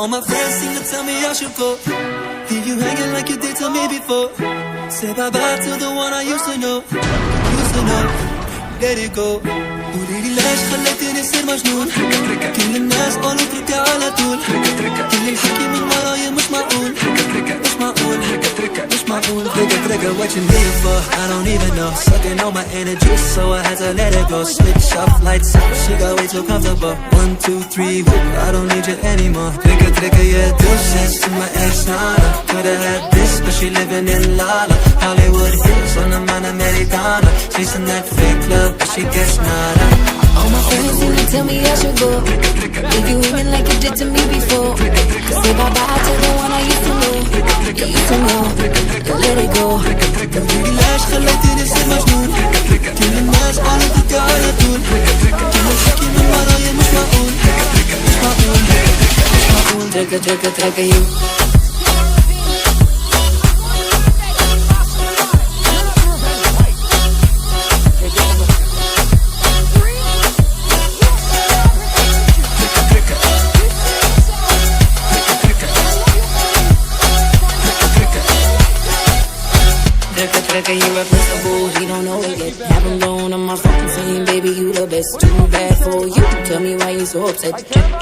All my friends seem to tell me I should go. Leave you hanging like you did to me before. Say bye-bye to the one I used to know. Let it go. قوليلي ليش خليتني أصير مجنون. كل الناس قالوا اتركها على طول. كل الحكي من ورايا مش معقول. مش معقول. Trigger, what you need for? I don't even know. Sucking on my energy, so I had to let it go. Switch off, lights up, she got way too comfortable. 1, 2, 3, whoop, I don't need you anymore. Trigger, yeah, deuces to my ex-nana. Could've had this, but she living in Lala. Hollywood hills on the man Americana. Chasing that fake love, but she gets nada. All my friends seem to tell me I should go. Leave you hanging like you did to me before. Say bye-bye to the one I used to know. Let it go. قوليلي ليش خليتني أصير مجنون. كل الناس قالوا اتركها على طول. كل الحكي من ورايا مش معقول. Trigger you. Trigger, he replaceable, he don't know it yet. Have him blowing on my phone saying, baby, you the best. Too bad for you, tell me why you so upset.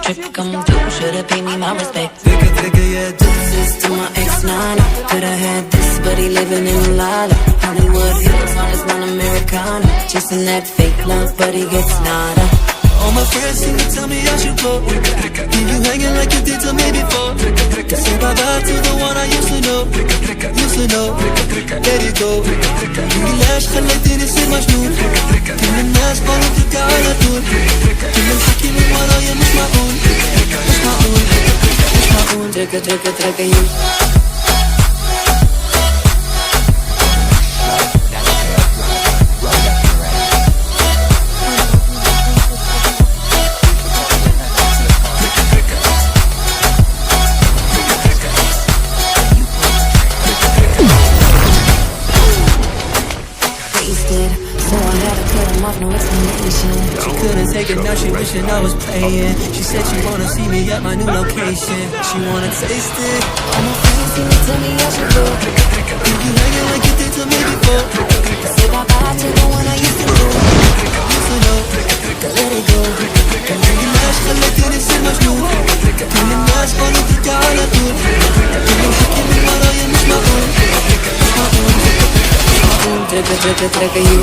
Trip, come through, should've paid me my respect. Trigger, yeah, Deuces to my ex-nana. Could've had this, but he living in Lala. Hollywood hills on his one Americana. Chasing that fake love, but he gets nada. all my friends seem to tell me I should go. Leave you hanging like you did to me before. Say bye-bye to the one I used to know. Let it go. قوليلي ليش خليتني أصير مجنون. كل الناس قالوا اتركها على طول. كل الحكي من ورايا مش معقول. Trigger you. So I had to cut him off, no explanation. She couldn't take it, now she wishing I was playing. She said she wanna see me at my new location. She wanna taste it. All my friends seem to tell me I should go. Leave you hanging like you did to me before. Say bye-bye to the one I used to know. Let it go. قوليلي ليش خليتني أصير مجنون. كل الناس قالوا اتركها على طول. كل الحكي من ورايا مش معقول. Trigger you.